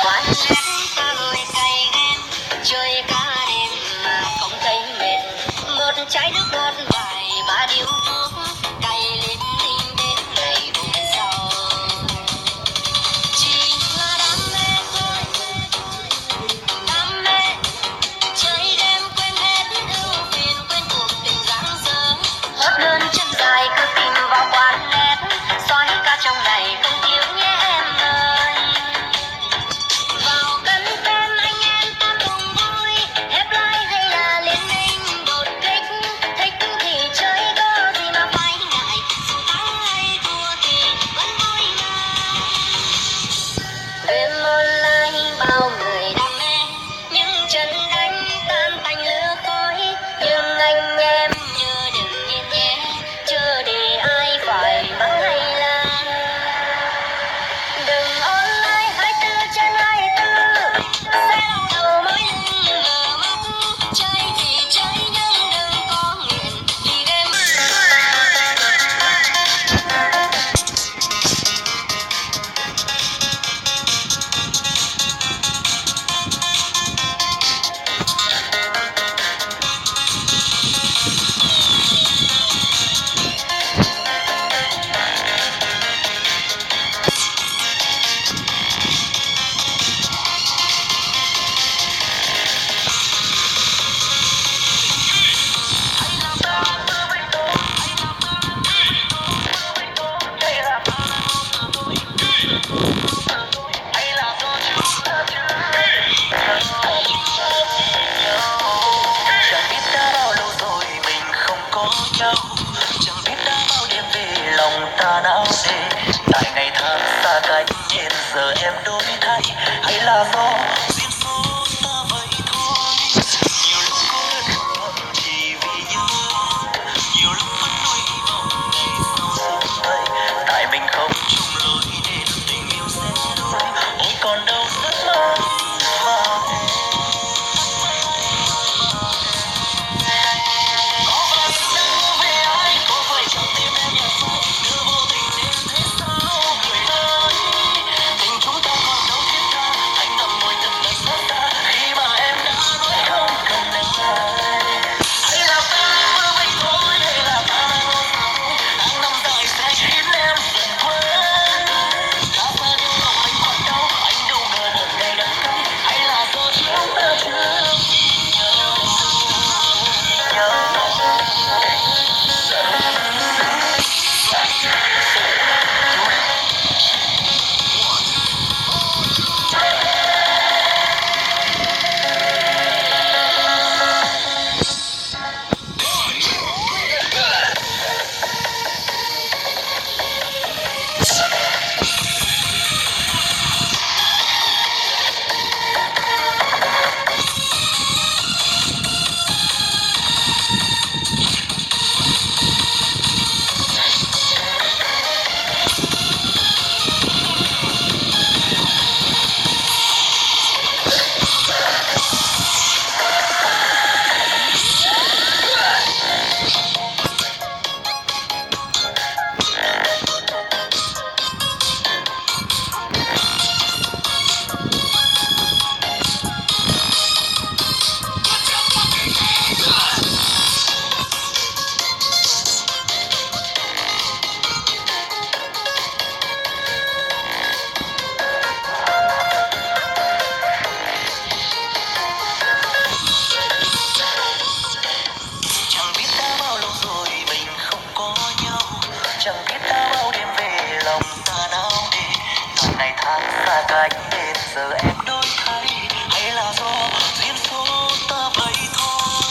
quán nét ta ngồi cày game chơi cả đêm mà không thấy mệt. Một chai nước ngọt vài ba điếu thuốc cày lên tim đến ngày hôm sau. Chỉ là đam mê thôi, đam mê chơi game quên hết ưu phiền, quên cuộc tình dang dở. Hớt hơn chân dài cứ tìm vào quán nét, xoáy cả trong này không thiếu nhé em ơi. Vào cân tên anh em ta cùng vui, hép like hay là liên minh đột kích. Thích thì chơi có gì mà phải ngại, dù thắng hay thua thì vẫn vui mà. Game online bao người đam mê, những trận đánh tan tành lửa khói. Nhưng anh em nhớ đừng nhìn nhé, chưa để ai phải mắng hay la. Đừng online 24/24, sẽ đau đầu mỗi lần mở mắt. Chơi thì chơi nhưng đừng có nghiện, vì game chẳng biết đã bao lâu rồi mình không có nhau, chẳng biết đã bao đêm về lòng ta não nề. Tại ngày tháng xa cách nên giờ em đổi thay, hay là do duyên số ta vậy thôi. Nhiều lúc cô đơn thầm chỉ vì nhớ, nhiều lúc vẫn nuối hy vọng ngày sau sớm vậy. Tại mình không chung lối nên tình yêu sẽ đổi, ôi còn đâu giấc mơ vào em. Có phải mình đang mơ về ai, có phải trong tim em nhạt phai, đưa vô tình đến thế sao người ơi. Tình chúng ta còn đâu thiết tha, anh ngậm ngùi từng ngày xót xa khi mà em đã nói không cần em lại. Hay là ta mơ vậy thôi, hay là ta đang ôm mộng, tháng năm dài sẽ khiến em dần quên. Đã xa nhưng lòng mình còn đau, anh đâu ngờ một ngày đắng cay, hay là do chúng ta chưa vì nhau. Chẳng biết đã bao lâu rồi mình không có nhau, chẳng biết đã bao đêm về lòng ta não nề. Tại ngày tháng xa cách nên giờ em đổi thay, hay là do duyên số ta vậy thôi.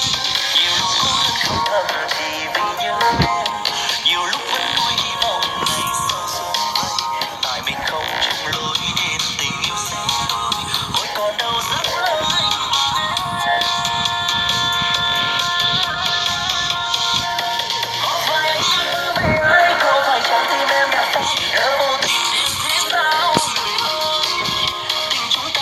Nhiều lúc cô đơn không thầm chỉ vì nhớ em, nhiều lúc vẫn nuối hy vọng ngày sau sớm vậy. Tại mình không chung lối nên tình yêu sẽ đổi, ôi còn đâu giấc mơ anh và em. Có phải anh đang mơ về ai, có phải trong tim em nhạt phai, nhớ vô tình đến thế sao người ơi. Tình chúng ta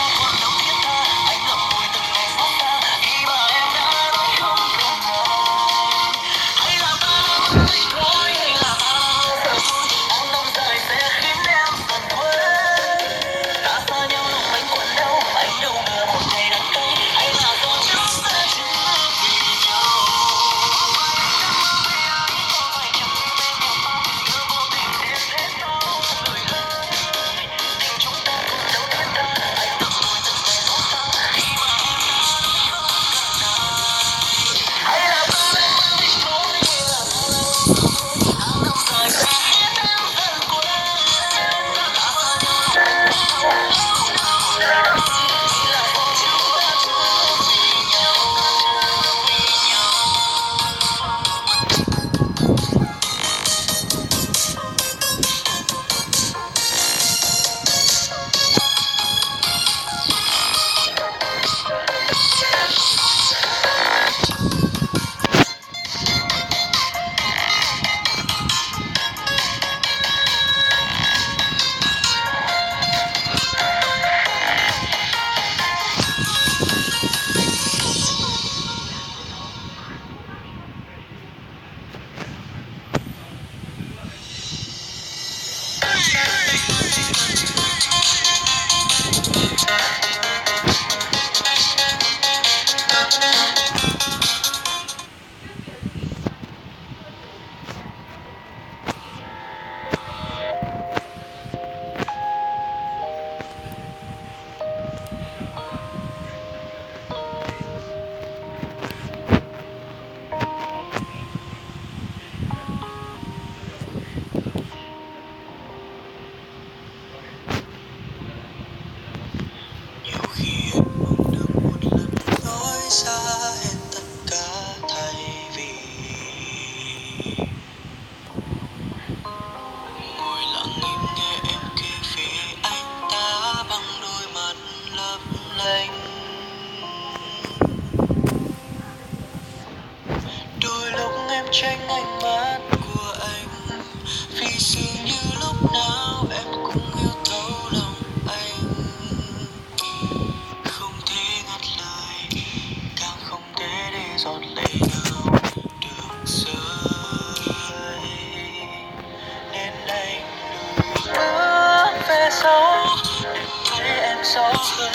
tranh ánh mắt của anh, vì dường như lúc nào em cũng yêu thấu lòng anh. Không thể ngắt lời, càng không thể để giọt lệ nào được rơi, nên anh lùi bước về sau để thấy em rõ hơn.